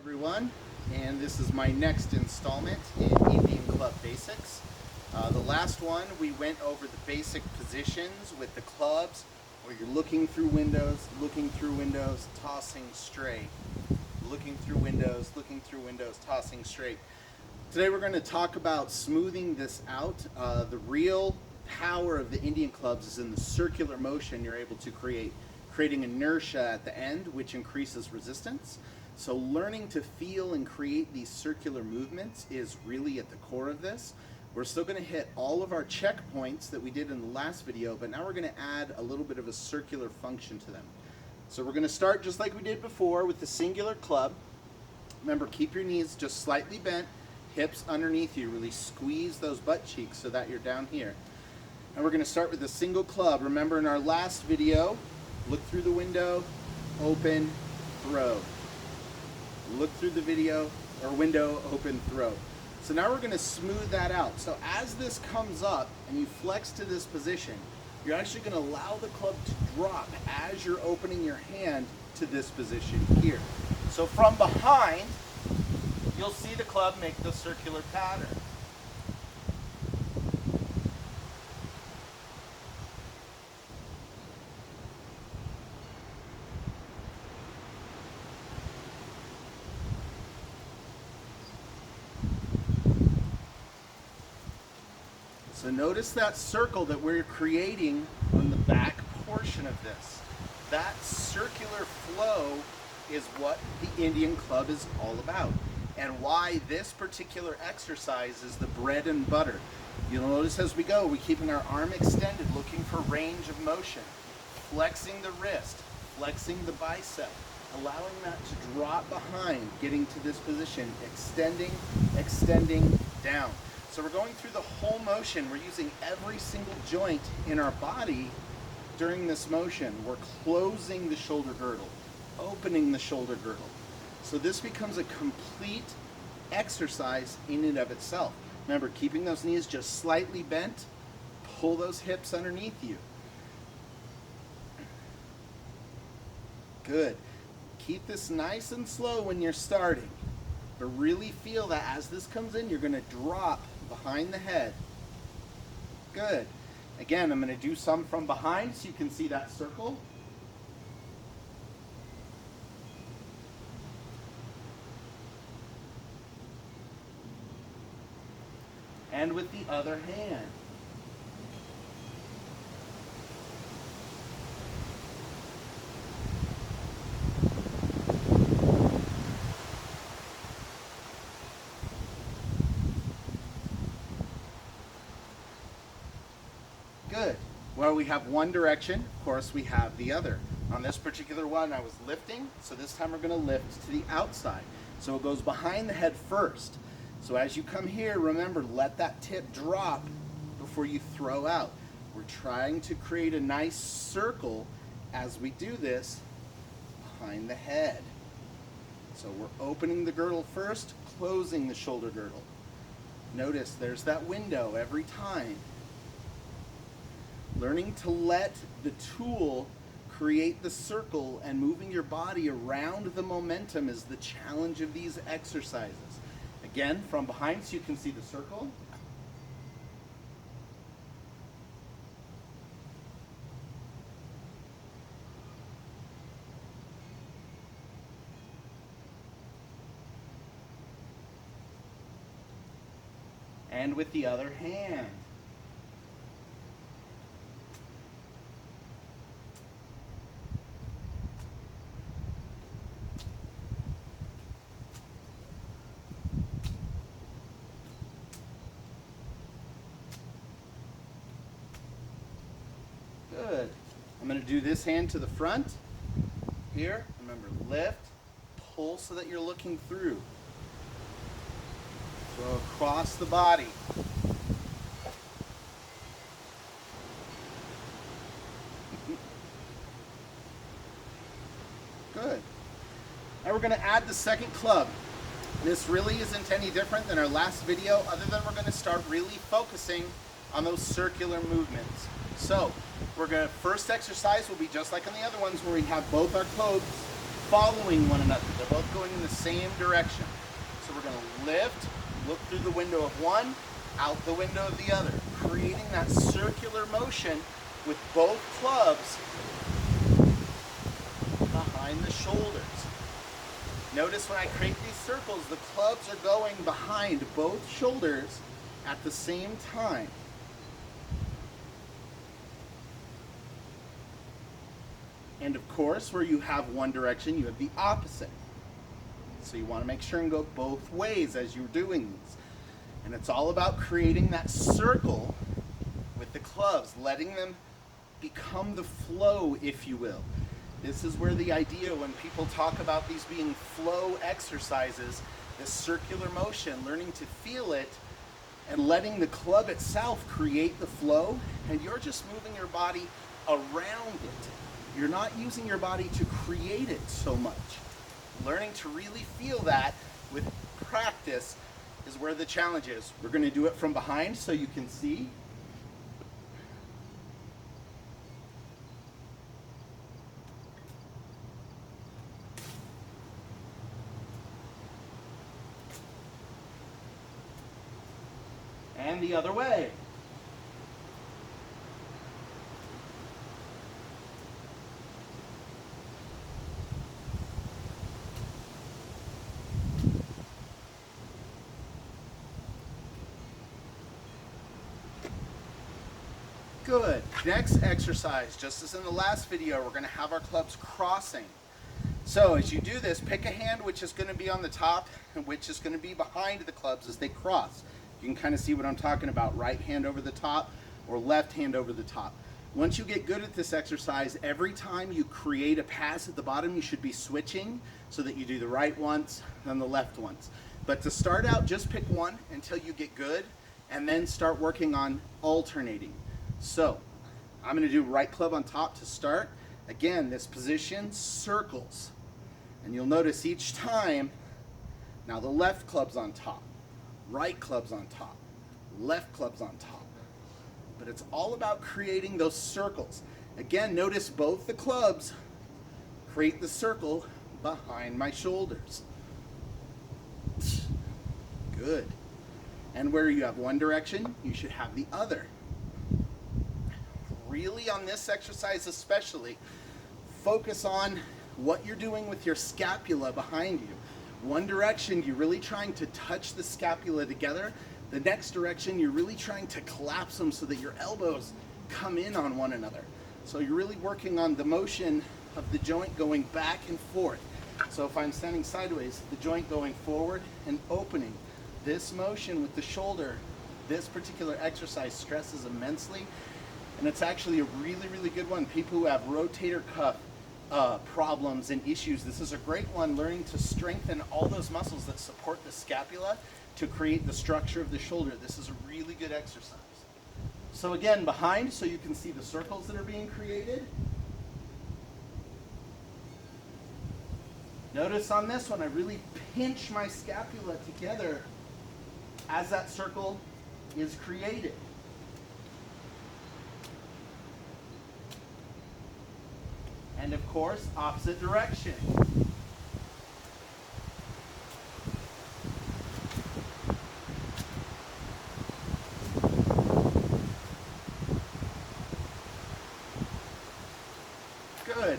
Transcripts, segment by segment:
everyone, and this is my next installment in Indian Club Basics. The last one we went over the basic positions with the clubs where you're looking through windows, tossing straight. Looking through windows, tossing straight. Today we're going to talk about smoothing this out. The real power of the Indian clubs is in the circular motion you're able to create, creating inertia at the end, which increases resistance. So learning to feel and create these circular movements is really at the core of this. We're still going to hit all of our checkpoints that we did in the last video, but now we're going to add a little bit of a circular function to them. So we're going to start just like we did before with the singular club. Remember, keep your knees just slightly bent, hips underneath you. Really squeeze those butt cheeks so that you're down here. And we're going to start with a single club. Remember, in our last video, look through the window, open, throw. Look through the window, open, throw. So now we're going to smooth that out. So as this comes up and you flex to this position, you're actually going to allow the club to drop as you're opening your hand to this position here. So from behind, you'll see the club make the circular pattern. So notice that circle that we're creating on the back portion of this. That circular flow is what the Indian club is all about, and why this particular exercise is the bread and butter. You'll notice as we go, we're keeping our arm extended, looking for range of motion, flexing the wrist, flexing the bicep, allowing that to drop behind, getting to this position, extending, extending, down. So we're going through the whole motion. We're using every single joint in our body during this motion. We're closing the shoulder girdle, opening the shoulder girdle. So this becomes a complete exercise in and of itself. Remember, keeping those knees just slightly bent, pull those hips underneath you. Good. Keep this nice and slow when you're starting, but really feel that as this comes in, you're going to drop behind the head. Good. Again, I'm going to do some from behind so you can see that circle. And with the other hand. Good. Well, we have one direction, of course we have the other. On this particular one I was lifting, so this time we're going to lift to the outside. So it goes behind the head first. So as you come here, remember, let that tip drop before you throw out. We're trying to create a nice circle as we do this behind the head. So we're opening the girdle first, closing the shoulder girdle. Notice there's that window every time. Learning to let the tool create the circle and moving your body around the momentum is the challenge of these exercises. Again, from behind so you can see the circle. And with the other hand. Good. I'm going to do this hand to the front. Here, remember, lift, pull so that you're looking through. Throw across the body. Good. Now we're going to add the second club. This really isn't any different than our last video, other than we're going to start really focusing on those circular movements. So, first exercise will be just like on the other ones where we have both our clubs following one another. They're both going in the same direction. So we're going to lift, look through the window of one, out the window of the other, creating that circular motion with both clubs behind the shoulders. Notice when I create these circles, the clubs are going behind both shoulders at the same time. And of course, where you have one direction, you have the opposite. So you want to make sure and go both ways as you're doing these. And it's all about creating that circle with the clubs, letting them become the flow, if you will. This is where the idea, when people talk about these being flow exercises, this circular motion, learning to feel it and letting the club itself create the flow, and you're just moving your body around it. You're not using your body to create it so much. Learning to really feel that with practice is where the challenge is. We're going to do it from behind so you can see. And the other way. Good. Next exercise, just as in the last video, we're going to have our clubs crossing. So as you do this, pick a hand which is going to be on the top and which is going to be behind the clubs as they cross. You can kind of see what I'm talking about, right hand over the top or left hand over the top. Once you get good at this exercise, every time you create a pass at the bottom, you should be switching so that you do the right once, then the left once. But to start out, just pick one until you get good, and then start working on alternating. So I'm going to do right club on top to start. Again, this position circles. And you'll notice each time, now the left club's on top, right club's on top, left club's on top. But it's all about creating those circles. Again, notice both the clubs create the circle behind my shoulders. Good. And where you have one direction, you should have the other. Really, on this exercise especially, focus on what you're doing with your scapula behind you. One direction, you're really trying to touch the scapula together. The next direction, you're really trying to collapse them so that your elbows come in on one another. So you're really working on the motion of the joint going back and forth. So if I'm standing sideways, the joint going forward and opening. This motion with the shoulder, this particular exercise stresses immensely. And it's actually a really, really good one. People who have rotator cuff problems and issues, this is a great one, learning to strengthen all those muscles that support the scapula to create the structure of the shoulder. This is a really good exercise. So again, behind, so you can see the circles that are being created. Notice on this one, I really pinch my scapula together as that circle is created. And of course, opposite direction. Good.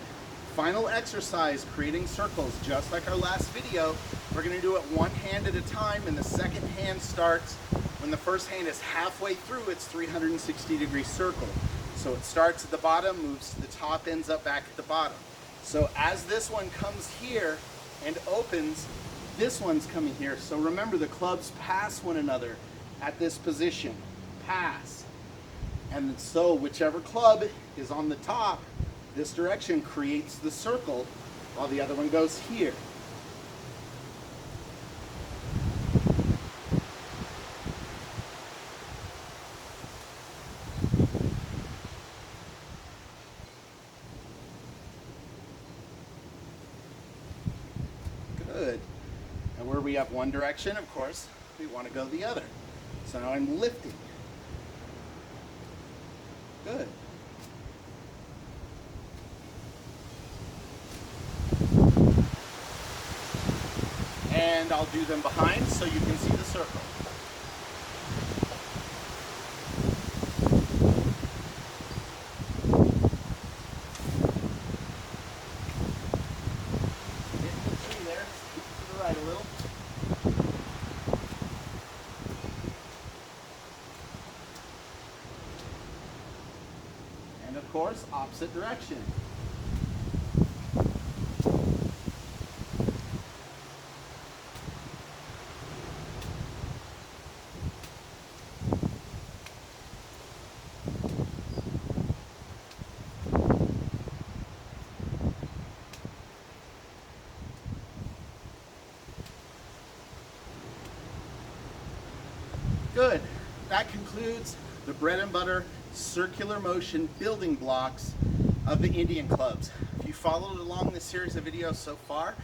Final exercise, creating circles. Just like our last video, we're going to do it one hand at a time, and the second hand starts when the first hand is halfway through its 360-degree circle. So it starts at the bottom, moves to the top, ends up back at the bottom. So as this one comes here and opens, this one's coming here. So remember, the clubs pass one another at this position. Pass. And so whichever club is on the top, this direction creates the circle while the other one goes here. Good. And where we have one direction, of course, we want to go the other. So now I'm lifting. Good. and I'll do them behind so you can see the circle. Hit the tree there, scoot to the right a little. And of course, opposite direction. Good. That concludes the bread and butter circular motion building blocks of the Indian clubs. If you followed along this series of videos so far,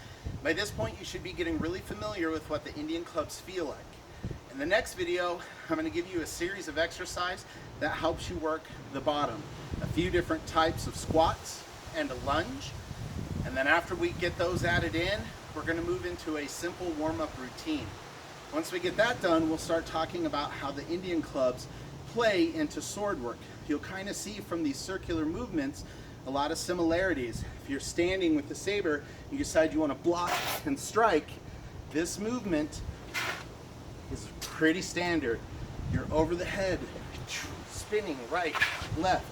by this point you should be getting really familiar with what the Indian clubs feel like. In the next video, I'm going to give you a series of exercises that helps you work the bottom. A few different types of squats and a lunge. And then after we get those added in, we're going to move into a simple warm-up routine. Once we get that done, we'll start talking about how the Indian clubs play into sword work. You'll kind of see from these circular movements a lot of similarities. If you're standing with the saber, you decide you want to block and strike, this movement is pretty standard. You're over the head, spinning right, left.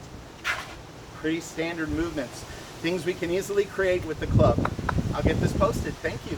Pretty standard movements. Things we can easily create with the club. I'll get this posted. Thank you.